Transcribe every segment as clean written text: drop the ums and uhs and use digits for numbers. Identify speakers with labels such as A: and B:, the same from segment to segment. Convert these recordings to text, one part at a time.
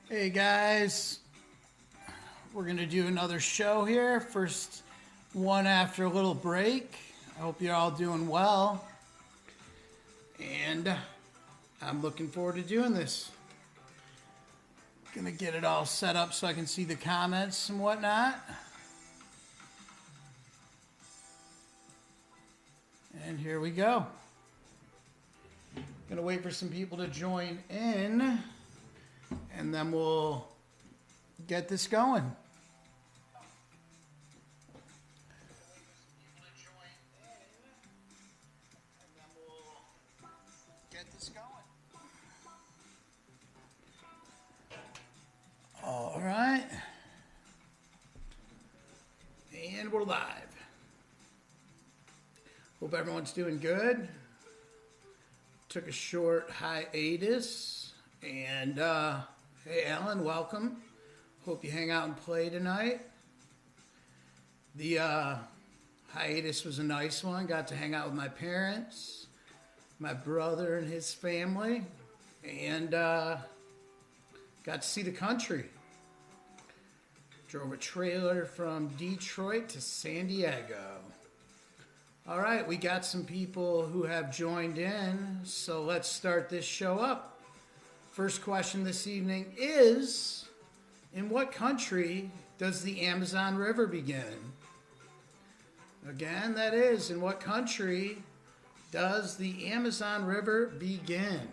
A: Hey guys, we're going to do another show here. First one after a little break. I hope you're all doing well. And I'm looking forward to doing this. Gonna get it all set up so I can see the comments and whatnot. And here we go. Gonna wait for some people to join in, and then we'll get this going. All right. And we're live. Hope everyone's doing good. Took a short hiatus. And, hey, Alan, welcome. Hope you hang out and play tonight. The hiatus was a nice one. Got to hang out with my parents, my brother and his family, and got to see the country. Drove a trailer from Detroit to San Diego. All right, we got some people who have joined in, so let's start this show up. First question this evening is, in what country does the Amazon River begin? Again, that is, in what country does the Amazon River begin?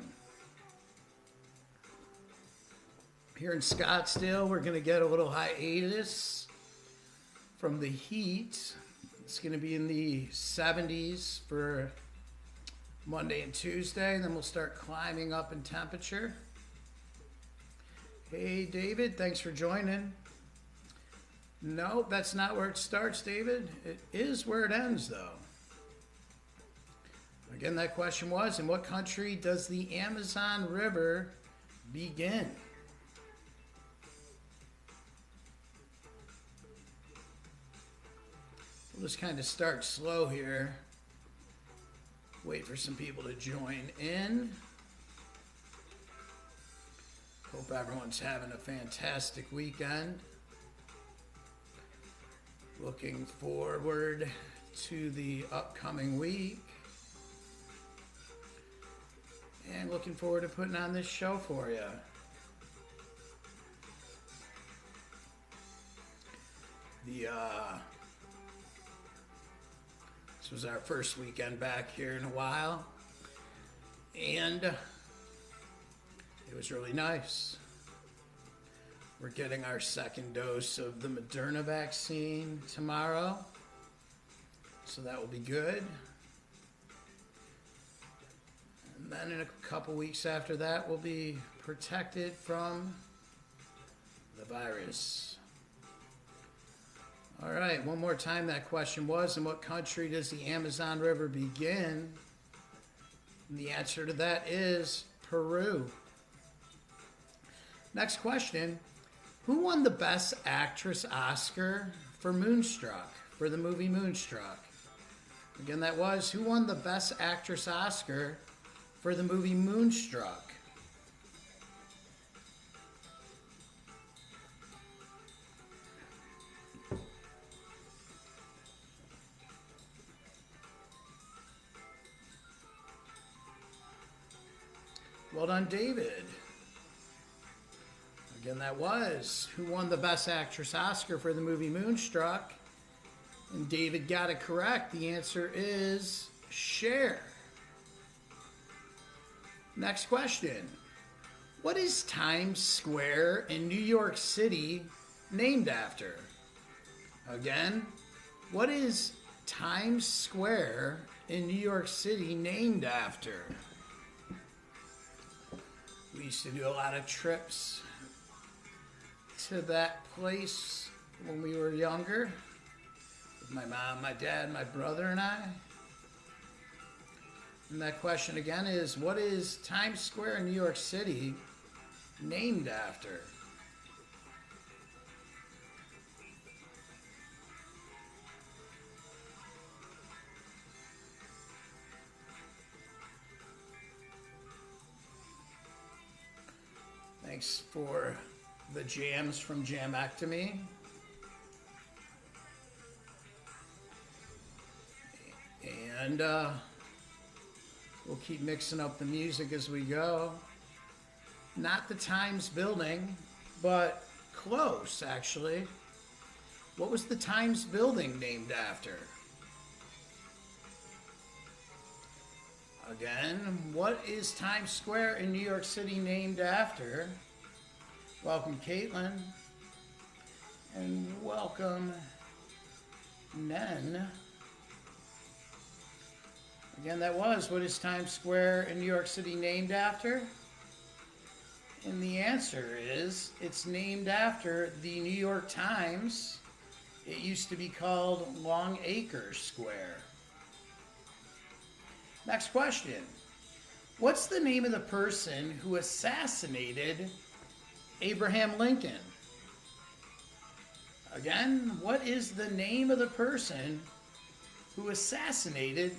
A: Here in Scottsdale, we're going to get a little hiatus from the heat. It's going to be in the 70s for Monday and Tuesday, and then we'll start climbing up in temperature. Hey, David, thanks for joining. No, that's not where it starts, David. It is where it ends, though. Again, that question was, in what country does the Amazon River begin? We'll just kind of start slow here. Wait for some people to join in. Hope everyone's having a fantastic weekend. Looking forward to the upcoming week. And looking forward to putting on this show for you. This was our first weekend back here in a while, and it was really nice. We're getting our second dose of the Moderna vaccine tomorrow, so that will be good. And then in a couple weeks after that, we'll be protected from the virus. All right, one more time that question was, in what country does the Amazon River begin? And the answer to that is Peru. Next question, who won the Best Actress Oscar for Moonstruck, for the movie Moonstruck? Again, that was, who won the Best Actress Oscar for the movie Moonstruck? Well done, David. Again, that was, who won the Best Actress Oscar for the movie Moonstruck? And David got it correct. The answer is Cher. Next question. What is Times Square in New York City named after? Again, what is Times Square in New York City named after? We used to do a lot of trips to that place when we were younger with my mom, my dad, my brother, and I. And that question again is, what is Times Square in New York City named after? Thanks for the jams from Jamectomy. And we'll keep mixing up the music as we go. Not the Times building, but close, actually. What was the Times building named after? Again, what is Times Square in New York City named after? Welcome, Caitlin. And welcome, Nen. Again, that was, what is Times Square in New York City named after? And the answer is, it's named after the New York Times. It used to be called Longacre Square. Next question. What's the name of the person who assassinated Abraham Lincoln? Again, what is the name of the person who assassinated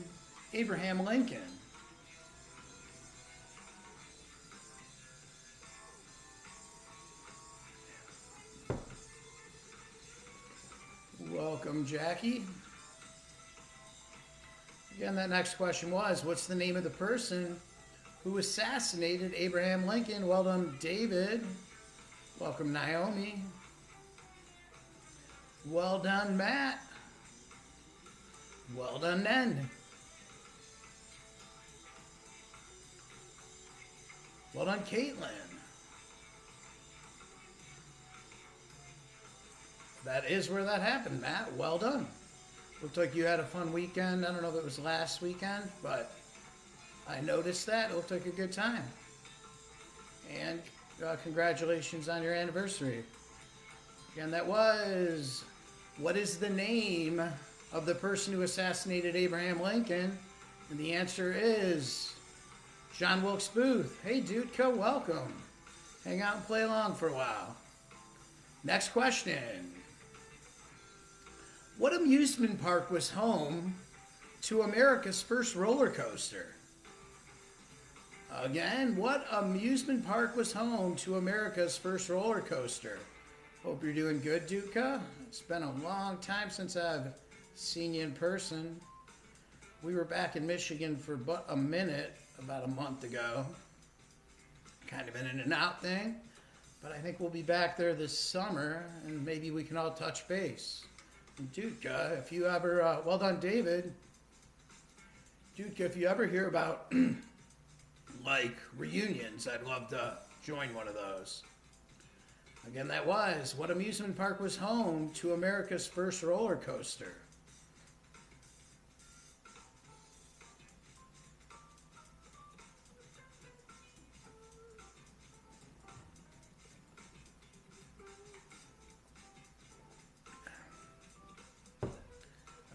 A: Abraham Lincoln? Welcome, Jackie. Again, that next question was, what's the name of the person who assassinated Abraham Lincoln? Well done, David. Welcome, Naomi. Well done, Matt. Well done, Nen. Well done, Caitlin. That is where that happened, Matt. Well done. Looked like you had a fun weekend. I don't know if it was last weekend, but I noticed that. It looked like a good time. And congratulations on your anniversary. Again, that was, what is the name of the person who assassinated Abraham Lincoln? And the answer is John Wilkes Booth. Hey, Dudka, welcome. Hang out and play along for a while. Next question. What amusement park was home to America's first roller coaster? Again, what amusement park was home to America's first roller coaster? Hope you're doing good, Duca. It's been a long time since I've seen you in person. We were back in Michigan for but a minute about a month ago. Kind of an in and out thing. But I think we'll be back there this summer, and maybe we can all touch base. Dudka, if you ever, well done, David. Dudka, if you ever hear about, like, reunions, I'd love to join one of those. Again, that was, what amusement park was home to America's first roller coaster?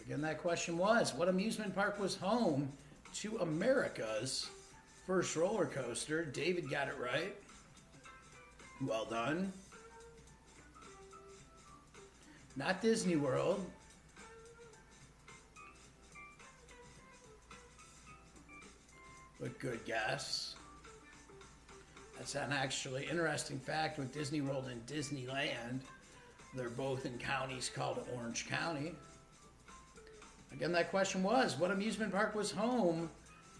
A: Again, that question was, what amusement park was home to America's first roller coaster? David got it right. Well done. Not Disney World. But good guess. That's an actually interesting fact with Disney World and Disneyland. They're both in counties called Orange County. Again, that question was, what amusement park was home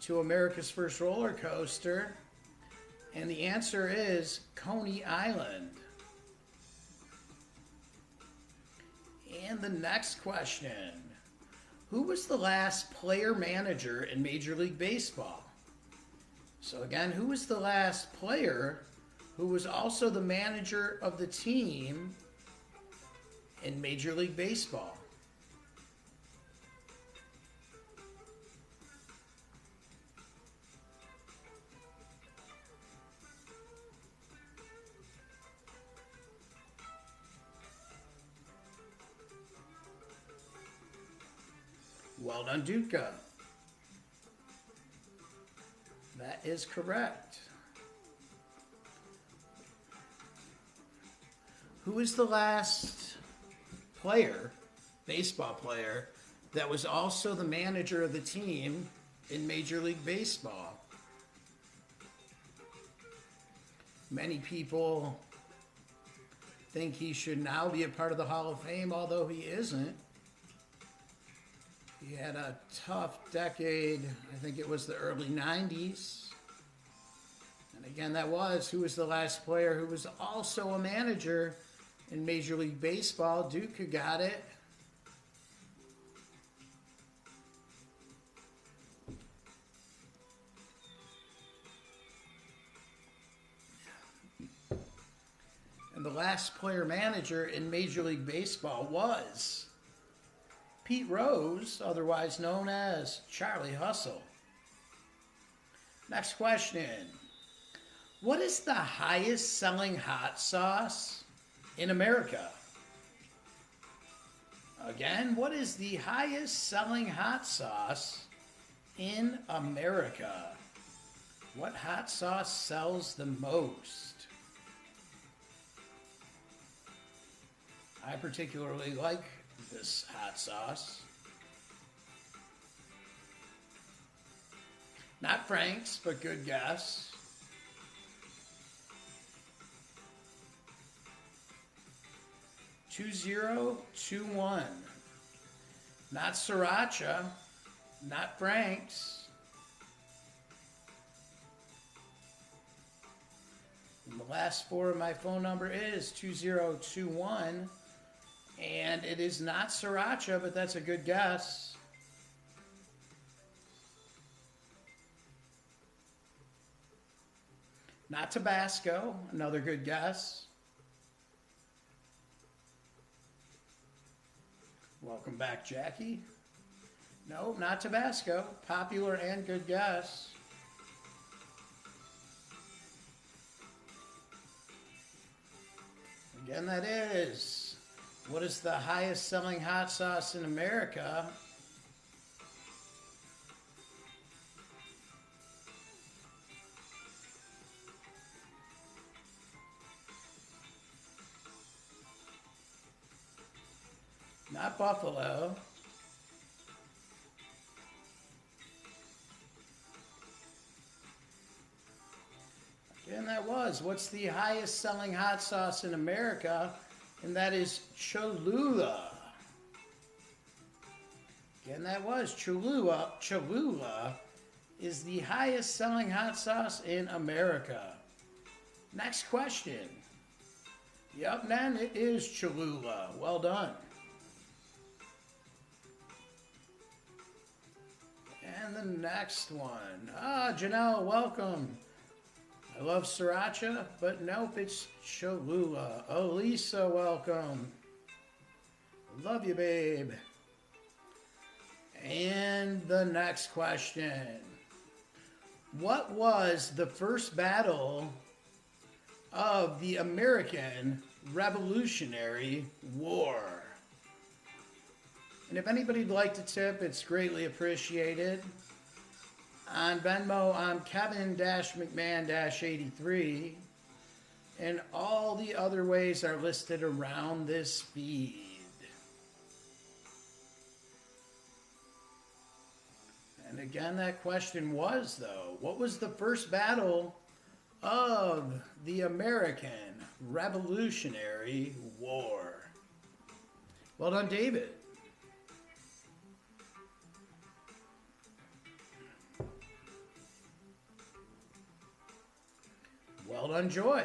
A: to America's first roller coaster? And the answer is Coney Island. And the next question, who was the last player manager in Major League Baseball? So again, who was the last player who was also the manager of the team in Major League Baseball? Well done, Dudka. That is correct. Who is the last player, baseball player, that was also the manager of the team in Major League Baseball? Many people think he should now be a part of the Hall of Fame, although he isn't. He had a tough decade. I think it was the early 90s. And again, who was the last player who was also a manager in Major League Baseball? Duke got it. And the last player manager in Major League Baseball was Pete Rose, otherwise known as Charlie Hustle. Next question. What is the highest selling hot sauce in America? Again, what is the highest selling hot sauce in America? What hot sauce sells the most? I particularly like this hot sauce. Not Frank's, but good guess. $2021. Not Sriracha. Not Frank's. And the last four of my phone number is 2021. And it is not Sriracha, but that's a good guess. Not Tabasco, another good guess. Welcome back, Jackie. No, not Tabasco. Popular and good guess. Again, that is... What is the highest selling hot sauce in America? Not Buffalo. Again, what's the highest selling hot sauce in America? And that is Cholula. Again, Cholula. Cholula is the highest selling hot sauce in America. Next question. Yep, man, it is Cholula. Well done. And the next one. Janelle, welcome. I love Sriracha, but nope, it's Cholula. Elisa, welcome. Love you, babe. And the next question. What was the first battle of the American Revolutionary War? And if anybody'd like to tip, it's greatly appreciated. On Venmo, I'm Kevin-McMahon-83. And all the other ways are listed around this feed. And again, that question was, though, what was the first battle of the American Revolutionary War? Well done, David. Well done, Joy.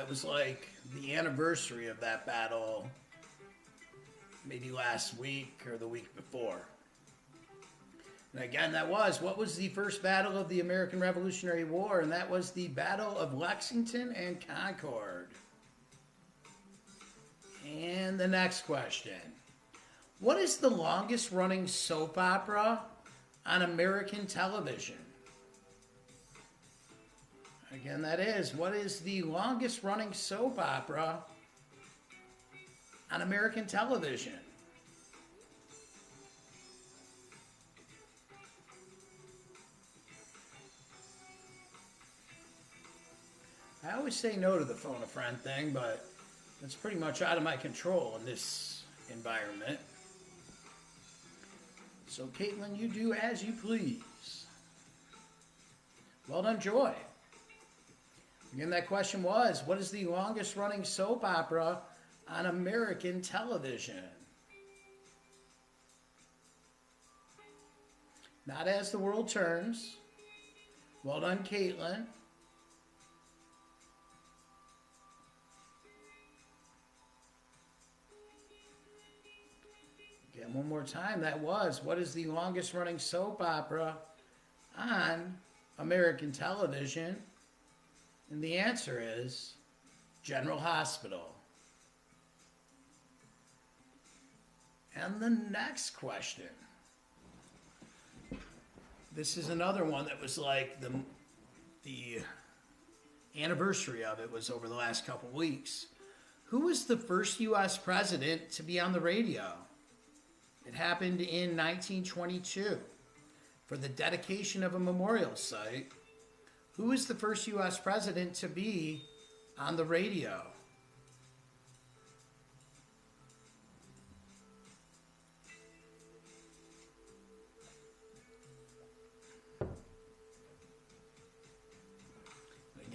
A: It was like the anniversary of that battle, maybe last week or the week before. And again, what was the first battle of the American Revolutionary War? And that was the Battle of Lexington and Concord. And the next question. What is the longest running soap opera on American television? Again, what is the longest running soap opera on American television? I always say no to the phone a friend thing, but it's pretty much out of my control in this environment. So, Caitlin, you do as you please. Well done, Joy. Again, that question was, what is the longest running soap opera on American television? Not As the World Turns. Well done, Caitlin. Again, one more time. That was, what is the longest running soap opera on American television? And the answer is General Hospital. And the next question. This is another one that was like the anniversary of it was over the last couple weeks. Who was the first U.S. president to be on the radio? It happened in 1922 for the dedication of a memorial site. Who was the first U.S. president to be on the radio?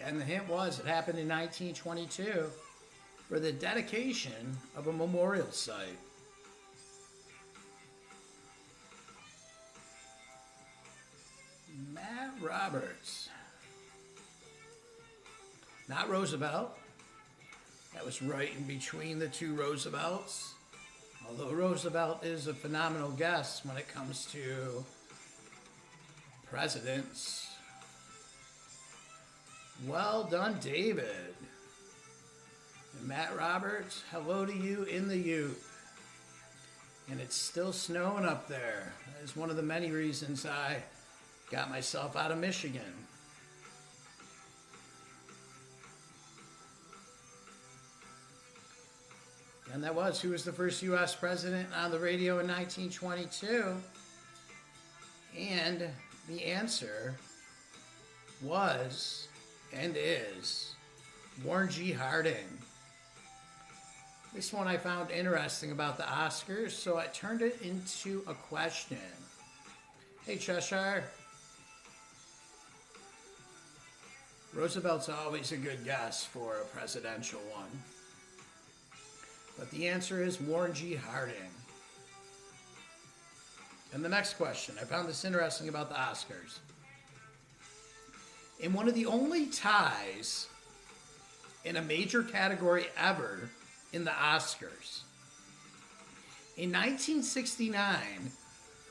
A: And the hint was it happened in 1922 for the dedication of a memorial site. Matt Roberts. Not Roosevelt. That was right in between the two Roosevelts. Although Roosevelt is a phenomenal guess when it comes to presidents. Well done, David. And Matt Roberts, hello to you in the U. And it's still snowing up there. That is one of the many reasons I got myself out of Michigan. And that was, who was the first U.S. president on the radio in 1922? And the answer was and is Warren G. Harding. This one I found interesting about the Oscars, so I turned it into a question. Hey, Cheshire. Roosevelt's always a good guess for a presidential one. But the answer is Warren G. Harding. And the next question, I found this interesting about the Oscars. In one of the only ties in a major category ever in the Oscars, in 1969,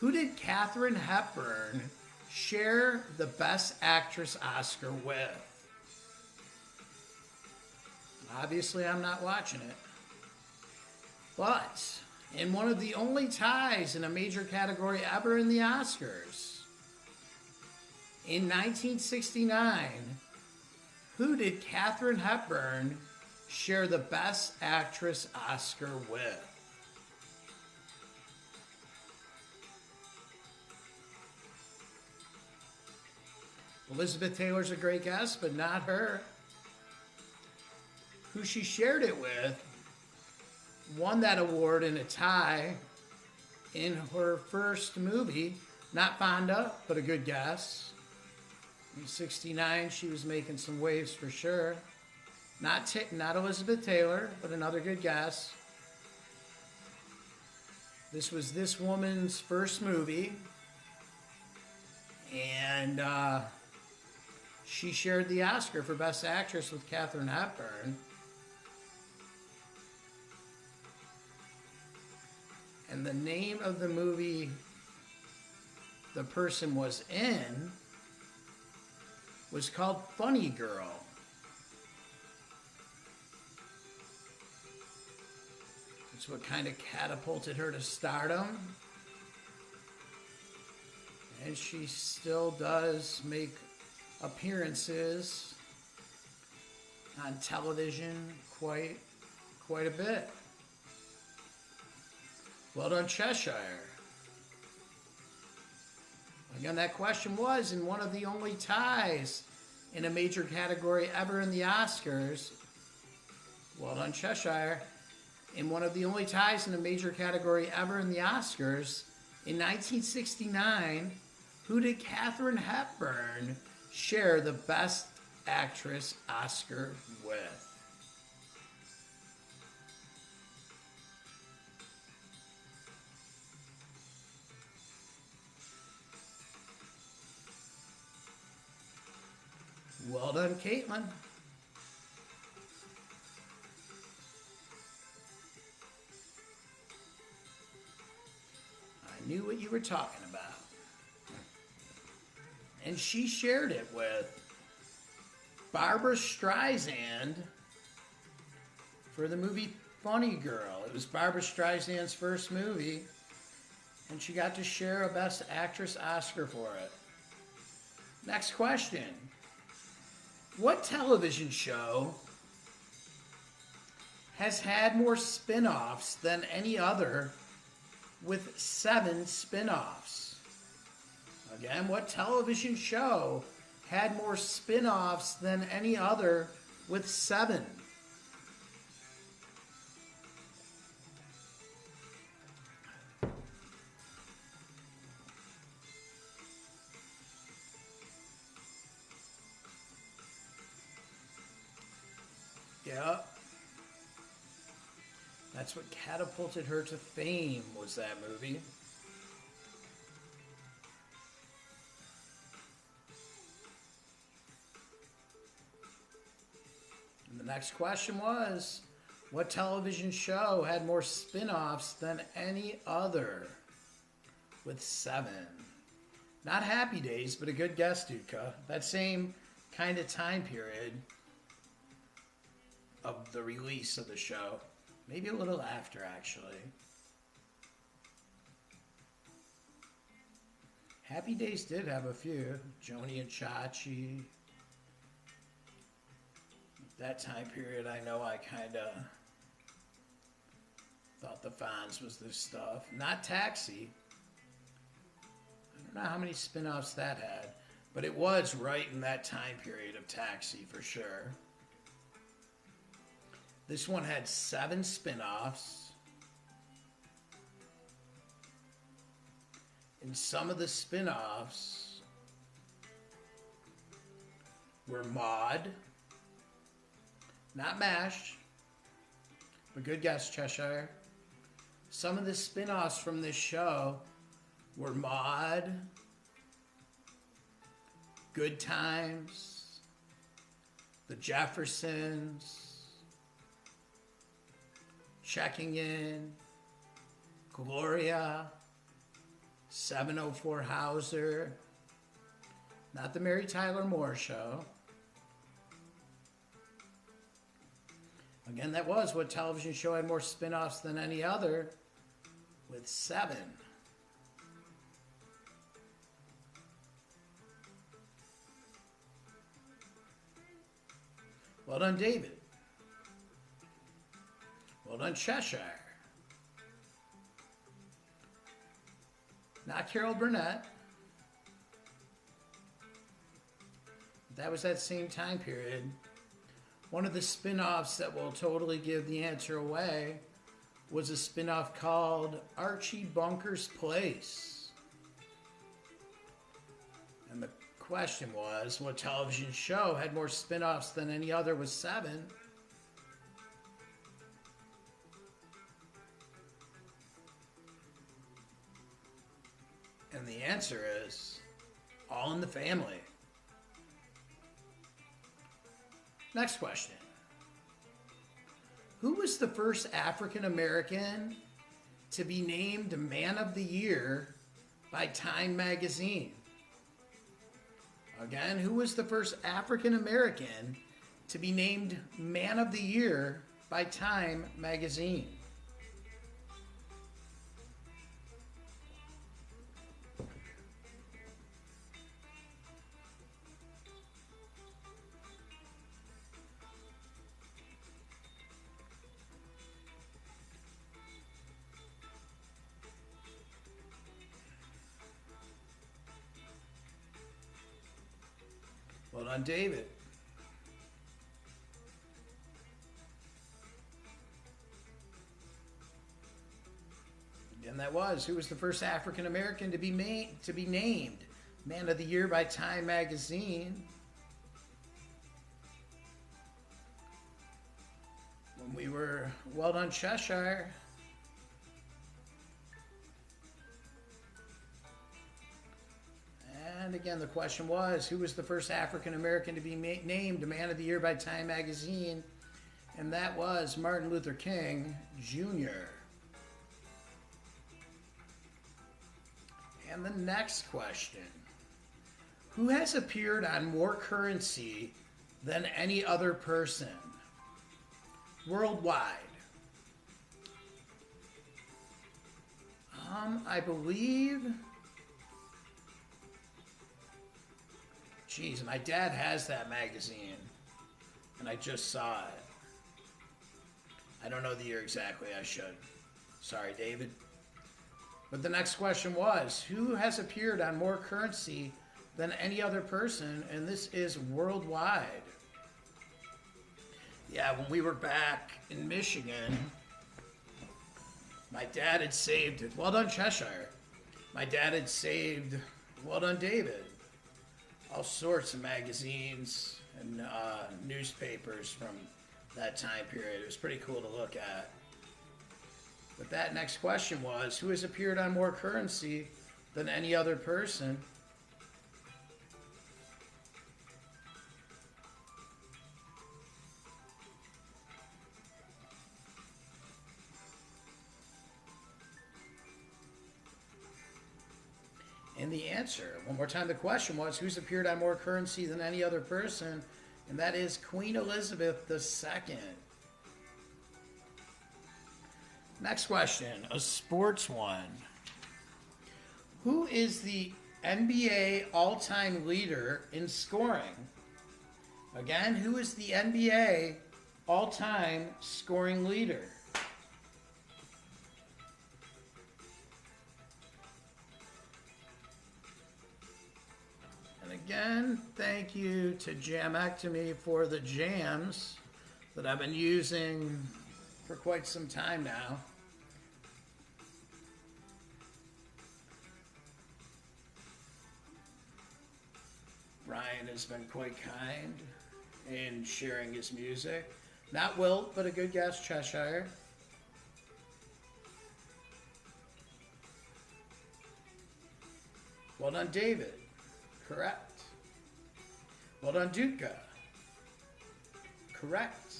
A: who did Katharine Hepburn share the Best Actress Oscar with? Obviously, I'm not watching it. But in one of the only ties in a major category ever in the Oscars, in 1969, who did Katharine Hepburn share the Best Actress Oscar with? Elizabeth Taylor's a great guess, but not her. Who she shared it with won that award in a tie in her first movie. Not Fonda, but a good guess. In 69, she was making some waves for sure. Not Elizabeth Taylor, but another good guess. This was this woman's first movie. And she shared the Oscar for Best Actress with Katharine Hepburn. And the name of the movie the person was in was called Funny Girl. It's what kind of catapulted her to stardom. And she still does make appearances on television quite a bit. Well done, Cheshire. Again, that question was in one of the only ties in a major category ever in the Oscars. Well done, Cheshire. In one of the only ties in a major category ever in the Oscars, in 1969, who did Katharine Hepburn share the Best Actress Oscar with? Well done, Caitlin. I knew what you were talking about. And she shared it with Barbra Streisand for the movie Funny Girl. It was Barbra Streisand's first movie, and she got to share a Best Actress Oscar for it. Next question. What television show has had more spin-offs than any other with 7 spin-offs? Again, what television show had more spin-offs than any other with 7? Yeah. That's what catapulted her to fame, was that movie. And the next question was, what television show had more spin-offs than any other with 7? Not Happy Days, but a good guess, Duca. That same kind of time period of the release of the show. Maybe a little after, actually. Happy Days did have a few. Joni and Chachi. That time period, I know I kind of thought the Fonz was this stuff. Not Taxi. I don't know how many spin-offs that had, but it was right in that time period of Taxi for sure. This one had 7 spin-offs. And some of the spin-offs were Maude, not MASH, but good guess, Cheshire. Some of the spin-offs from this show were Maude, Good Times, The Jeffersons, Checking In, Gloria, 704 Hauser, not the Mary Tyler Moore Show. Again, that was what television show had more spin-offs than any other, with 7. Well done, David. Well done, Cheshire. Not Carol Burnett. That was that same time period. One of the spin-offs that will totally give the answer away was a spin-off called Archie Bunker's Place. And the question was, what television show had more spin-offs than any other with 7? And the answer is All in the Family. Next question. Who was the first African American to be named Man of the Year by Time magazine? Again, who was the first African American to be named Man of the Year by Time magazine? Well done, David. And that was, who was the first African American to be named Man of the Year by Time Magazine? When we were, well done, Cheshire. And again, the question was, who was the first African American to be named Man of the Year by Time Magazine? And that was Martin Luther King Jr. And the next question, who has appeared on more currency than any other person worldwide? I believe, geez, my dad has that magazine, and I just saw it. I don't know the year exactly, I should. Sorry, David. But the next question was, who has appeared on more currency than any other person? And this is worldwide. Yeah, when we were back in Michigan, my dad had saved, well done, Cheshire. My dad had saved, well done, David, all sorts of magazines and newspapers from that time period. It was pretty cool to look at. But that next question was, who has appeared on more currency than any other person? And the answer, one more time, the question was, who's appeared on more currency than any other person? And that is Queen Elizabeth II. Next question, a sports one. Who is the NBA all-time leader in scoring? Again, who is the NBA all-time scoring leader? And again, thank you to Jamectomy for the jams that I've been using for quite some time now. Ryan has been quite kind in sharing his music. Not Wilt, but a good guess, Cheshire. Well done, David. Correct. Well done, Dutka. Correct.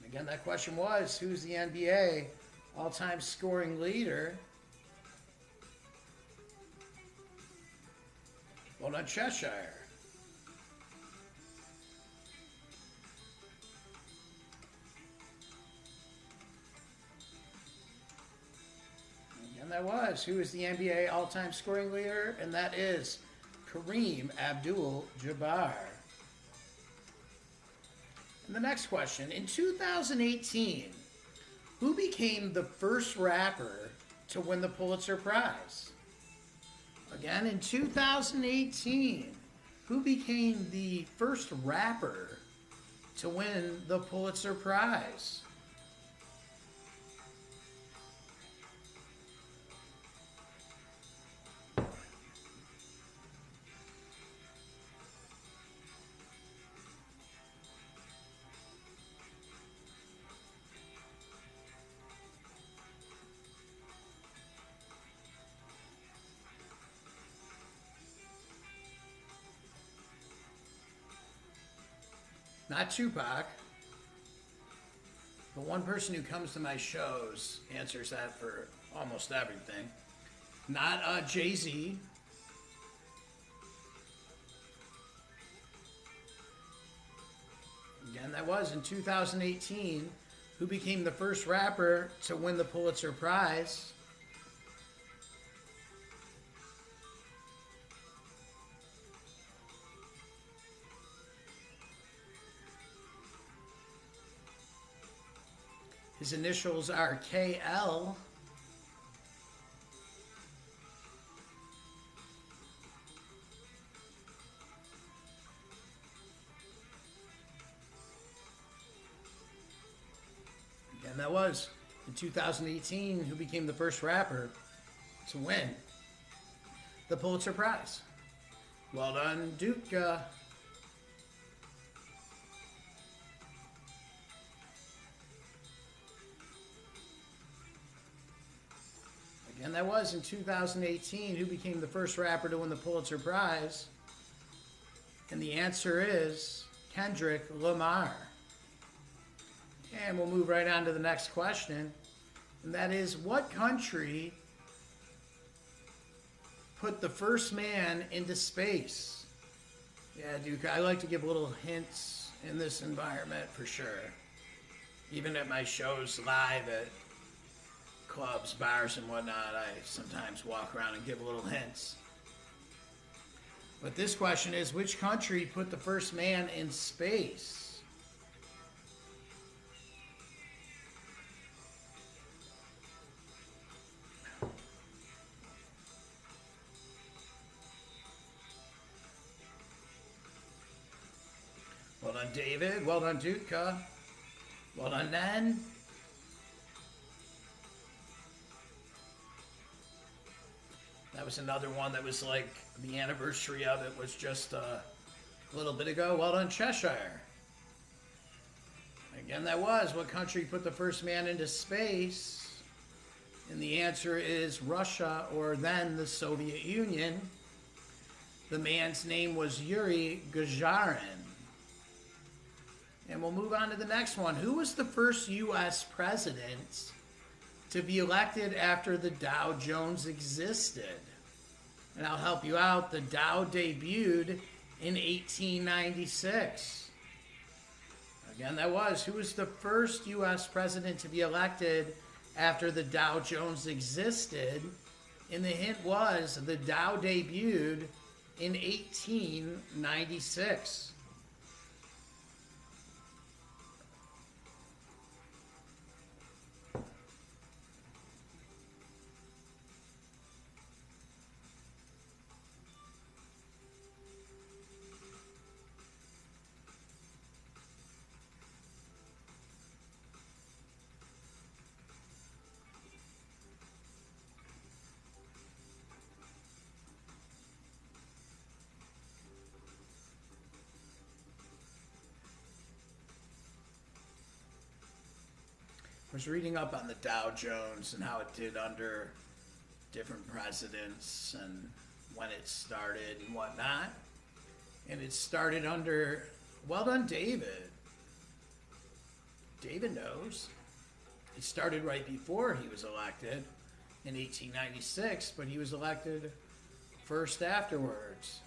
A: Again, that question was, who's the NBA all-time scoring leader? Well done, Cheshire. And that was, who is the NBA all-time scoring leader? And that is Kareem Abdul-Jabbar. And the next question, in 2018, who became the first rapper to win the Pulitzer Prize? Again, in 2018, who became the first rapper to win the Pulitzer Prize? Not Tupac. The one person who comes to my shows answers that for almost everything. Not Jay-Z. Again, that was in 2018. Who became the first rapper to win the Pulitzer Prize? His initials are KL. And that was in 2018 who became the first rapper to win the Pulitzer Prize. Well done, Duke. Again, that was in 2018 who became the first rapper to win the Pulitzer Prize. And the answer is Kendrick Lamar. And we'll move right on to the next question. And that is, what country put the first man into space? Yeah, Duke, I like to give little hints in this environment for sure. Even at my shows live at clubs, bars, and whatnot, I sometimes walk around and give little hints. But this question is, which country put the first man in space? Well done, David. Well done, Duke. Well done, Nen. That was another one that was like the anniversary of it was just a little bit ago. Well done, Cheshire. Again, that was, what country put the first man into space? And the answer is Russia, or then the Soviet Union. The man's name was Yuri Gagarin. And we'll move on to the next one. Who was the first U.S. president to be elected after the Dow Jones existed? And I'll help you out. The Dow debuted in 1896. Again, that was, who was the first U.S. president to be elected after the Dow Jones existed? And the hint was, the Dow debuted in 1896. I was reading up on the Dow Jones and how it did under different presidents and when it started and whatnot. And it started under, well done, David. David knows. It started right before he was elected in 1896, but he was elected first afterwards.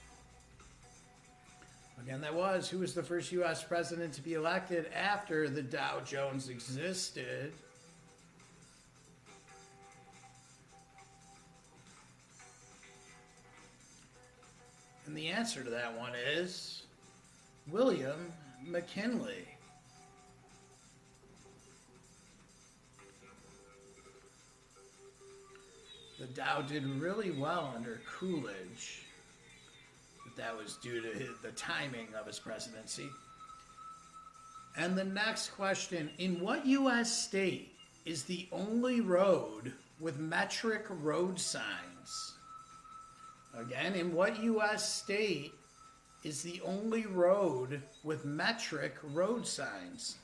A: Again, that was, who was the first U.S. president to be elected after the Dow Jones existed? And the answer to that one is William McKinley. The Dow did really well under Coolidge. That was due to the timing of his presidency. And the next question, in what U.S. state is the only road with metric road signs? Again, in what U.S. state is the only road with metric road signs?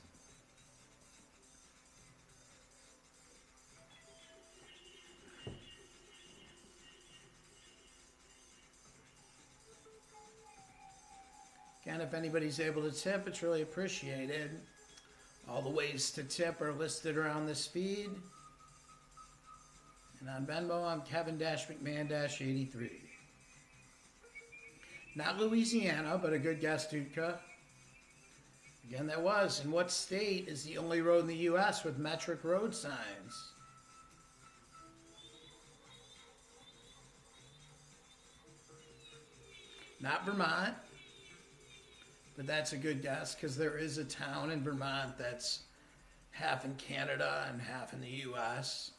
A: Again, if anybody's able to tip, it's really appreciated. All the ways to tip are listed around this feed. And on Venmo, I'm Kevin-McMahon-83. Not Louisiana, but a good guess, Dutka. Again, that was, in what state is the only road in the U.S. with metric road signs? Not Vermont. But that's a good guess because there is a town in Vermont that's half in Canada and half in the U.S.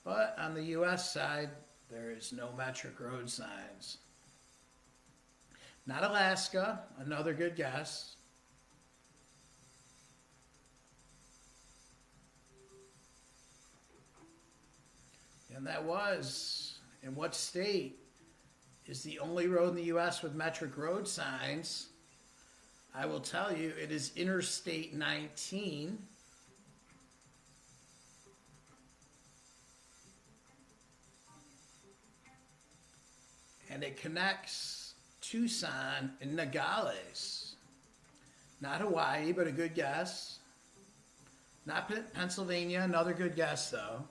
A: But on the U.S. side, there is no metric road signs. Not Alaska, another good guess. And that was, in what state is the only road in the U.S. with metric road signs? I will tell you, it is Interstate 19. And it connects Tucson and Nogales. Not Hawaii, but a good guess. Not Pennsylvania, another good guess though.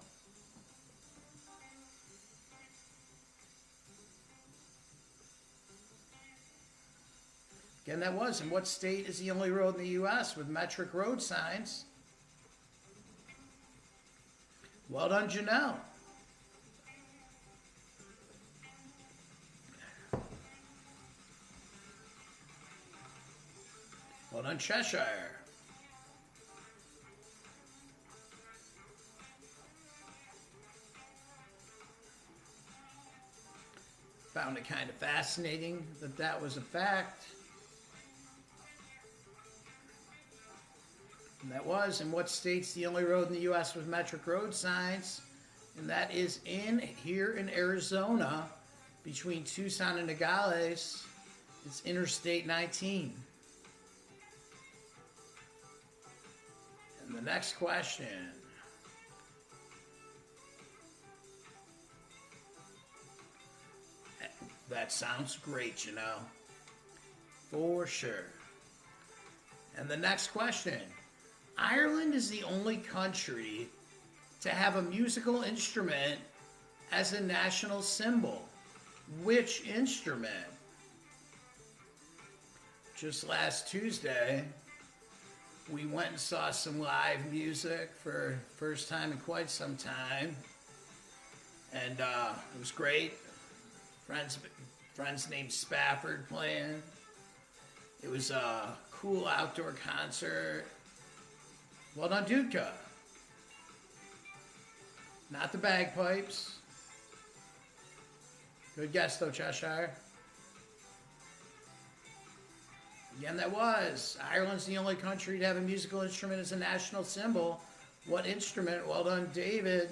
A: Again, that was, in what state is the only road in the U.S. with metric road signs? Well done, Janelle. Well done, Cheshire. Found it kind of fascinating that that was a fact. And that was, in what state's the only road in the U.S. with metric road signs? And that is here in Arizona, between Tucson and Nogales. It's Interstate 19. And the next question. That sounds great, you know. For sure. And the next question. Ireland is the only country to have a musical instrument as a national symbol. Which instrument? Just last Tuesday, we went and saw some live music for the first time in quite some time. And it was great. Friends named Spafford playing. It was a cool outdoor concert. Well done, Dudka. Not the bagpipes. Good guess, though, Cheshire. Again, that was. Ireland's the only country to have a musical instrument as a national symbol. What instrument? Well done, David.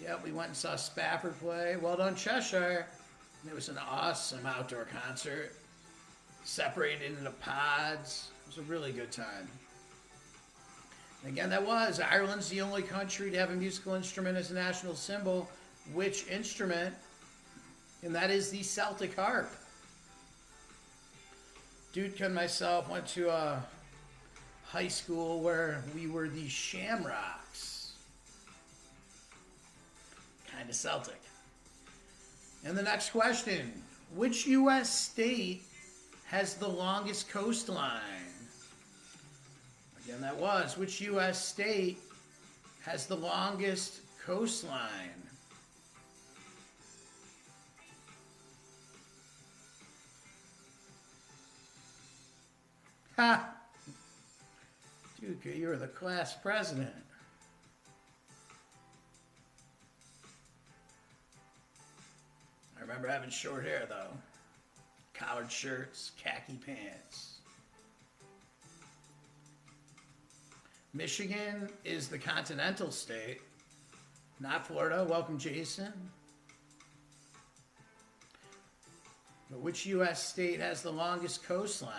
A: Yep, we went and saw Spafford play. Well done, Cheshire. It was an awesome outdoor concert. Separated into pods. It was a really good time. Again, that was. Ireland's the only country to have a musical instrument as a national symbol. Which instrument? And that is the Celtic harp. Dudka and myself went to a high school where we were the Shamrocks. Kind of Celtic. And the next question. Which U.S. state has the longest coastline? Again, that was. Which U.S. state has the longest coastline? Ha! Dude, you were the class president. I remember having short hair, though. Collared shirts, khaki pants. Michigan is the continental state, not Florida. Welcome, Jason. But which U.S. state has the longest coastline?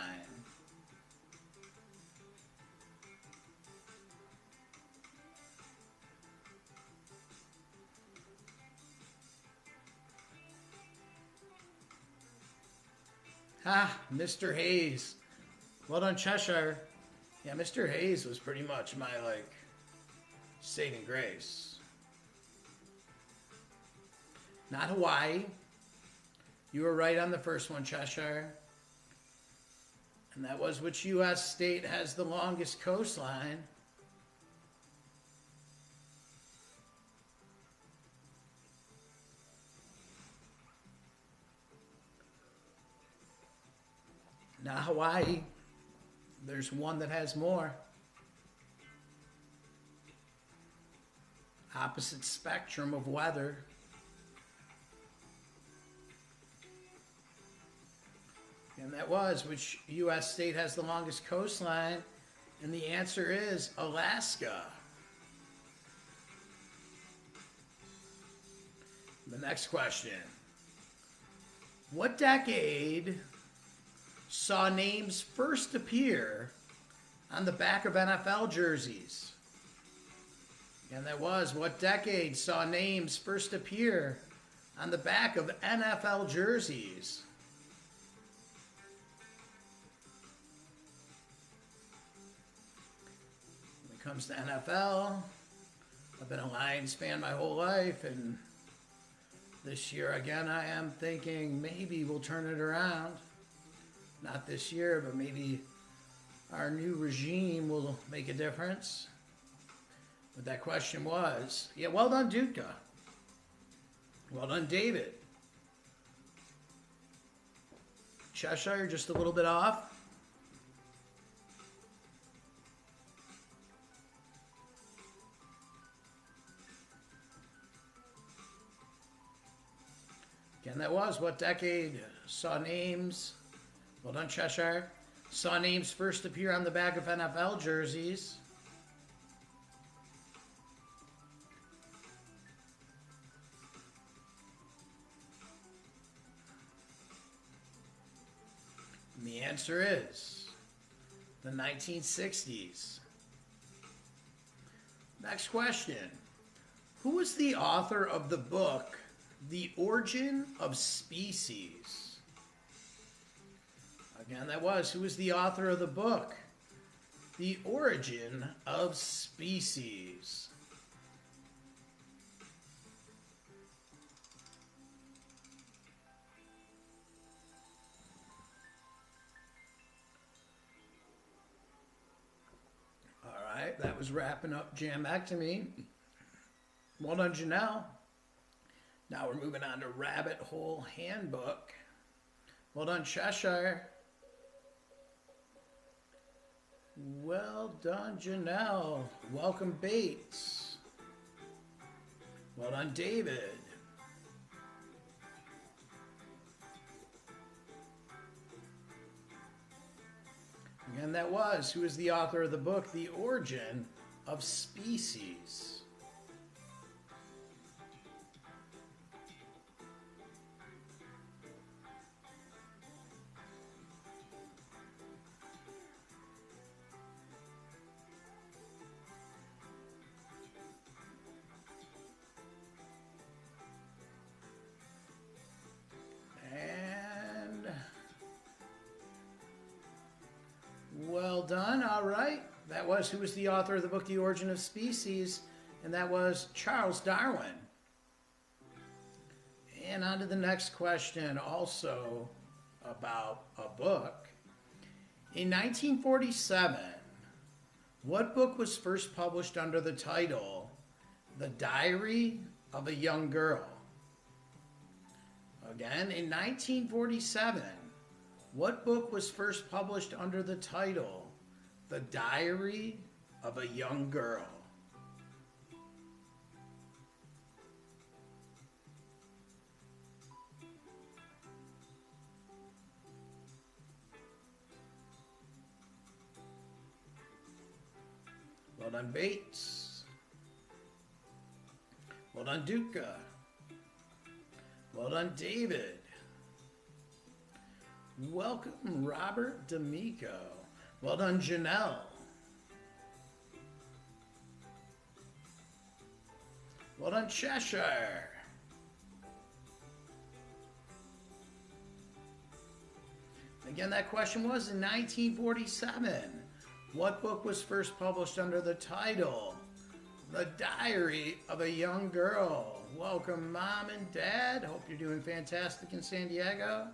A: Ah, Mr. Hayes. Well done, Cheshire. Yeah, Mr. Hayes was pretty much my, saving grace. Not Hawaii. You were right on the first one, Cheshire. And that was, which U.S. state has the longest coastline? Not Hawaii. There's one that has more. Opposite spectrum of weather. And that was, which U.S. state has the longest coastline? And the answer is Alaska. The next question. What decade saw names first appear on the back of NFL jerseys? And that was, what decade saw names first appear on the back of NFL jerseys? When it comes to NFL, I've been a Lions fan my whole life, and this year again I am thinking maybe we'll turn it around. Not this year, but maybe our new regime will make a difference. But that question was, yeah, well done, Dutka. Well done, David. Cheshire, just a little bit off. Again, that was, what decade saw names, well done, Cheshire, saw names first appear on the back of NFL jerseys? And the answer is the 1960s. Next question. Who was the author of the book The Origin of Species? Again, that was, who was the author of the book The Origin of Species? All right, that was wrapping up Jamectomy. Well done, Janelle. Now we're moving on to Rabbit Hole Handbook. Well done, Cheshire. Well done, Janelle. Welcome, Bates. Well done, David. Again, that was, who is the author of the book, The Origin of Species? Well done. All right. That was, who was the author of the book, The Origin of Species? And that was Charles Darwin. And on to the next question, also about a book. In 1947, what book was first published under the title The Diary of a Young Girl? Again, in 1947, what book was first published under the title The Diary of a Young Girl? Well done, Bates. Well done, Duca. Well done, David. Welcome, Robert D'Amico. Well done, Janelle. Well done, Cheshire. Again, that question was in 1947. What book was first published under the title The Diary of a Young Girl? Welcome, Mom and Dad. Hope you're doing fantastic in San Diego.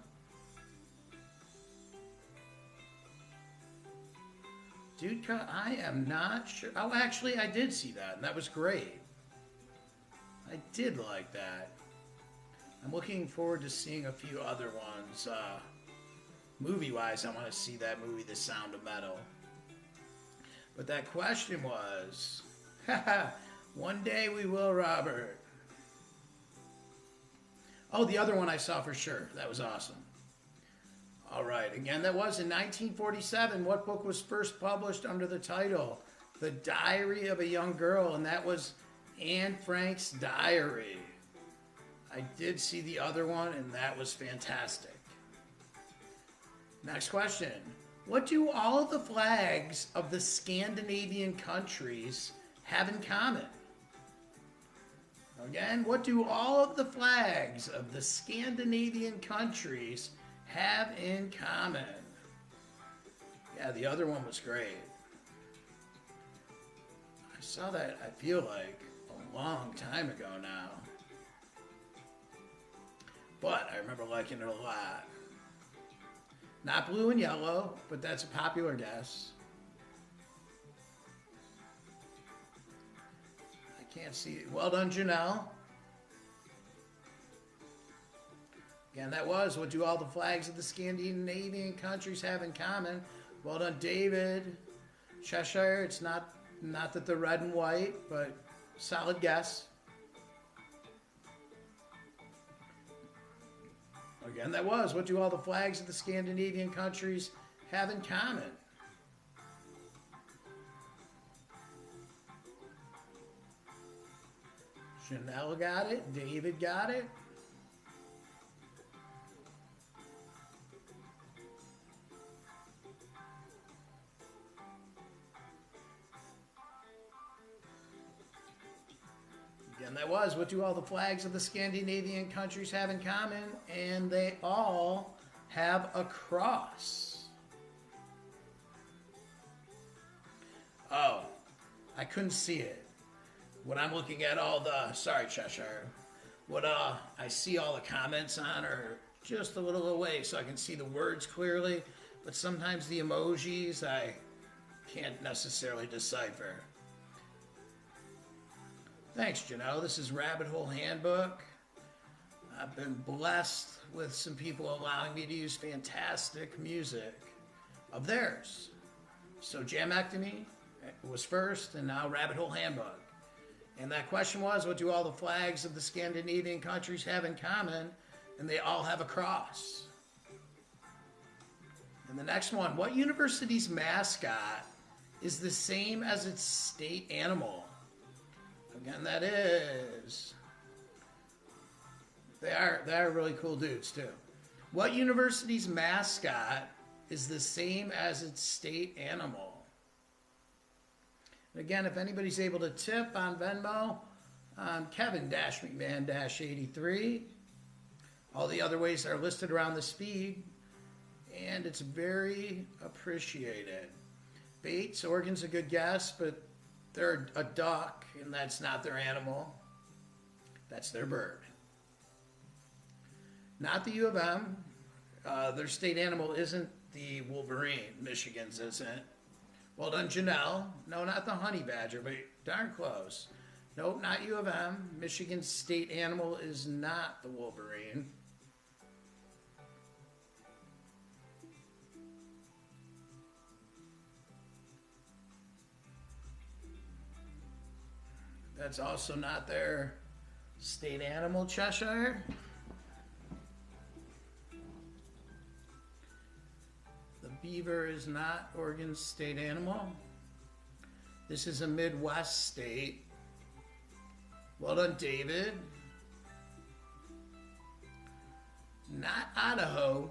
A: Dude, I am not sure. Oh, actually, I did see that, and that was great. I did like that. I'm looking forward to seeing a few other ones. Movie-wise, I want to see that movie, The Sound of Metal. But that question was, one day we will, Robert. Oh, the other one I saw for sure. That was awesome. All right, again, that was in 1947. What book was first published under the title The Diary of a Young Girl? And that was Anne Frank's diary. I did see the other one, and that was fantastic. Next question. What do all of the flags of the Scandinavian countries have in common? Again, what do all of the flags of the Scandinavian countries have in common? Yeah, the other one was great. I saw that, I feel like, a long time ago now. But I remember liking it a lot. Not blue and yellow, but that's a popular guess. I can't see it. Well done, Janelle. Again, that was, what do all the flags of the Scandinavian countries have in common? Well done, David. Cheshire, it's not that they're red and white, but solid guess. Again, that was, what do all the flags of the Scandinavian countries have in common? Chanel got it. David got it. Again, that was, what do all the flags of the Scandinavian countries have in common? And they all have a cross. Oh, I couldn't see it. When I'm looking at all the, sorry Cheshire, what I see all the comments on are just a little away so I can see the words clearly, but sometimes the emojis I can't necessarily decipher. Thanks, Janelle. This is Rabbit Hole Handbook. I've been blessed with some people allowing me to use fantastic music of theirs. So Jamectomy was first, and now Rabbit Hole Handbook. And that question was, what do all the flags of the Scandinavian countries have in common? And they all have a cross. And the next one, what university's mascot is the same as its state animal? Again, that is... They are really cool dudes, too. What university's mascot is the same as its state animal? And again, if anybody's able to tip on Venmo, Kevin-McMahon-83. All the other ways are listed around the speed, and it's very appreciated. Bates, Oregon's a good guess, but they're a duck, and that's not their animal. That's their bird. Not the U of M. Their state animal isn't the wolverine. Michigan's isn't. Well done, Janelle. No, not the honey badger, but darn close. Nope, not U of M. Michigan's state animal is not the wolverine. That's also not their state animal, Cheshire. The beaver is not Oregon's state animal. This is a Midwest state. Well done, David. Not Idaho.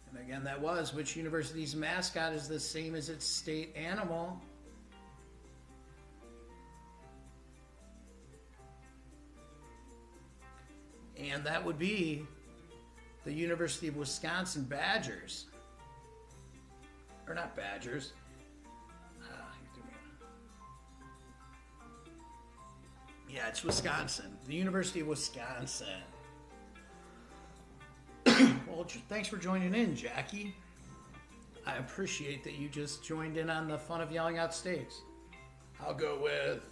A: And again, that was, which university's mascot is the same as its state animal? And that would be the University of Wisconsin Badgers. Or not Badgers. Yeah, it's Wisconsin. The University of Wisconsin. Well, thanks for joining in, Jackie. I appreciate that you just joined in on the fun of yelling out states. I'll go with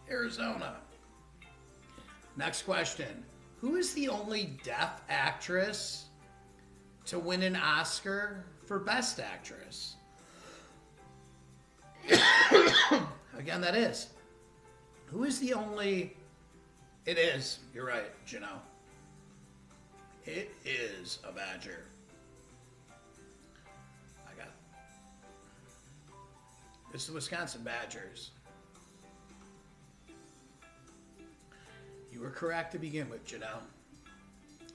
A: Arizona. Next question. Who is the only deaf actress to win an Oscar for Best Actress? Again, that is. Who is the only... It is. You're right, Janelle. It is a badger. I got it. It's the Wisconsin Badgers. were correct to begin with, Janelle.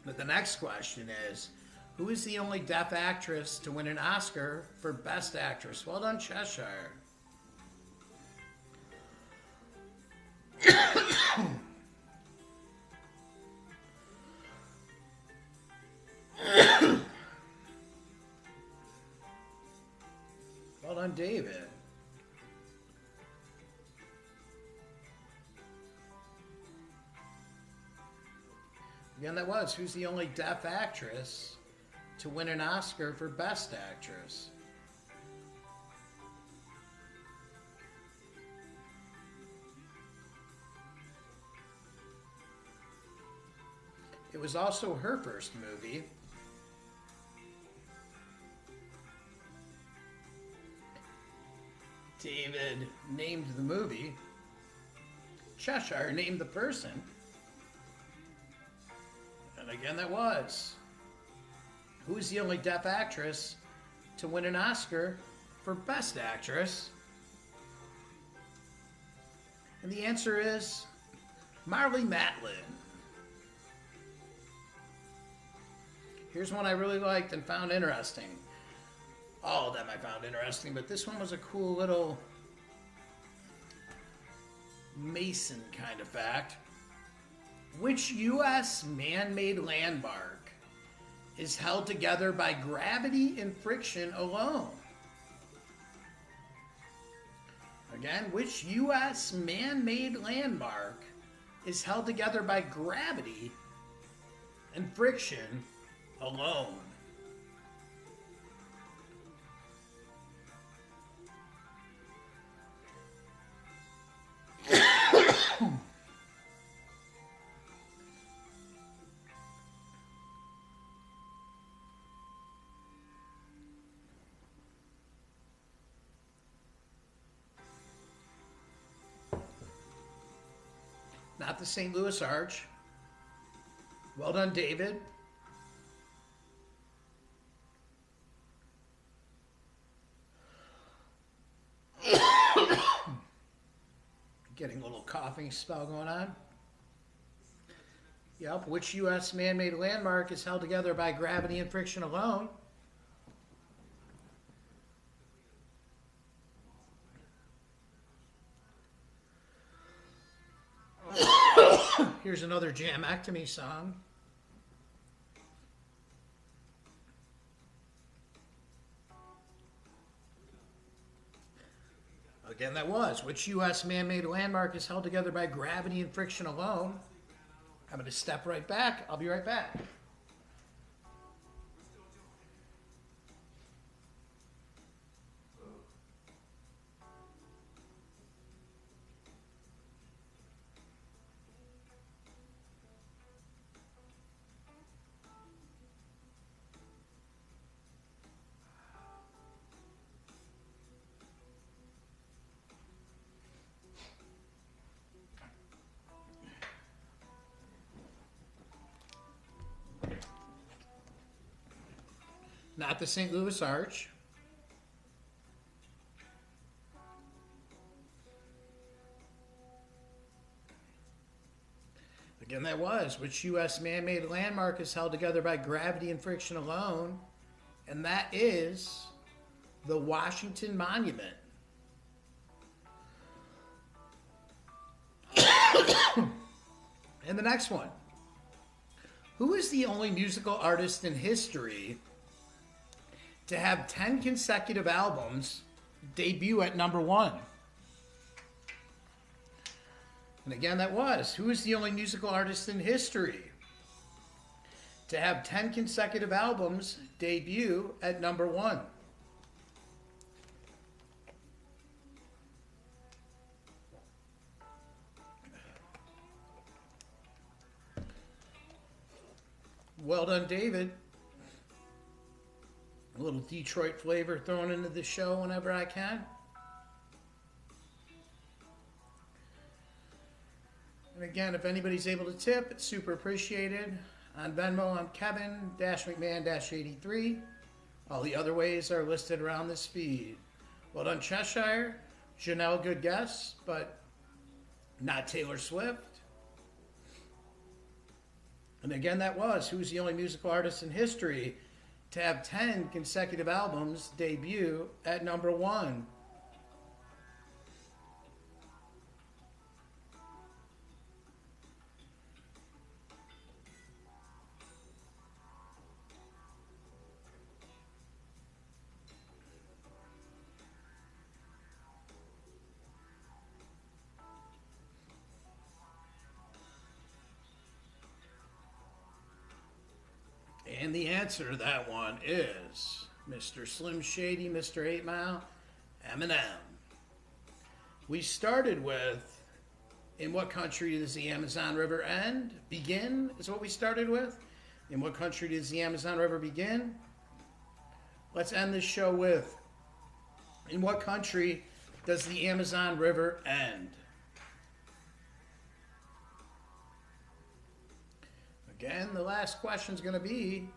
A: But the next question is, who is the only deaf actress to win an Oscar for Best Actress? Well done, Cheshire. Well done, David. Again, that was, who's the only deaf actress to win an Oscar for Best Actress? It was also her first movie. David named the movie. Cheshire named the person. And again, that was, who's the only deaf actress to win an Oscar for Best Actress? And the answer is Marlee Matlin. Here's one I really liked and found interesting. All of them I found interesting, but this one was a cool little Mason kind of fact. Which U.S. man-made landmark is held together by gravity and friction alone? Again, which U.S. man-made landmark is held together by gravity and friction alone? Not the St. Louis Arch. Well done, David. Getting a little coughing spell going on. Yep, which U.S. man-made landmark is held together by gravity and friction alone? Here's another Jamectomy song. Again, that was, which U.S. man-made landmark is held together by gravity and friction alone? I'm going to step right back. I'll be right back. Not the St. Louis Arch. Again, that was, which U.S. man-made landmark is held together by gravity and friction alone? And that is the Washington Monument. And the next one. Who is the only musical artist in history to have 10 consecutive albums debut at number 1? And again, that was, who is the only musical artist in history to have 10 consecutive albums debut at number 1? Well done, David. A little Detroit flavor thrown into the show whenever I can. And again, if anybody's able to tip, it's super appreciated. On Venmo, I'm Kevin-McMahon-83. All the other ways are listed around this feed. Well done, Cheshire. Janelle, good guess, but not Taylor Swift. And again, that was who's the only musical artist in history to have 10 consecutive albums debut at number one. And the answer to that one is Mr. Slim Shady, Mr. 8 Mile, Eminem. We started with, in what country does the Amazon River end? Begin is what we started with. In what country does the Amazon River begin? Let's end this show with, in what country does the Amazon River end? Again, the last question is going to be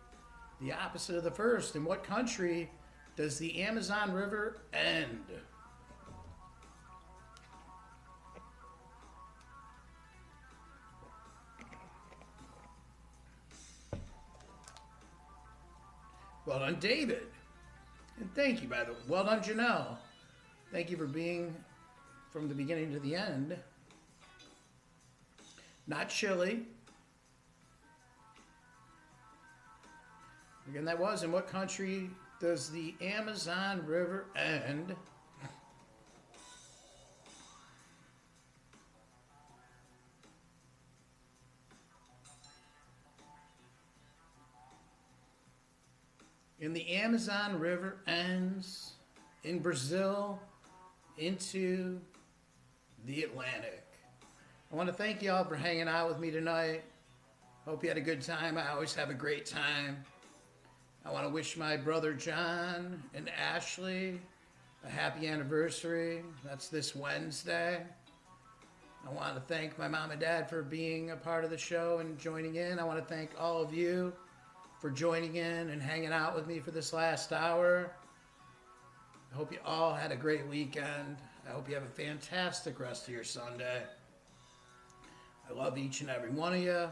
A: the opposite of the first. In what country does the Amazon River end? Well done, David. And thank you, by the way. Well done, Janelle. Thank you for being from the beginning to the end. Not Chile. Again, that was, in what country does the Amazon River end? And the Amazon River ends in Brazil into the Atlantic. I want to thank you all for hanging out with me tonight. Hope you had a good time. I always have a great time. I want to wish my brother John and Ashley a happy anniversary. That's this Wednesday. I want to thank my mom and dad for being a part of the show and joining in. I want to thank all of you for joining in and hanging out with me for this last hour. I hope you all had a great weekend. I hope you have a fantastic rest of your Sunday. I love each and every one of you.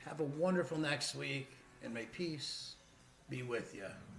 A: Have a wonderful next week, and may peace be with you.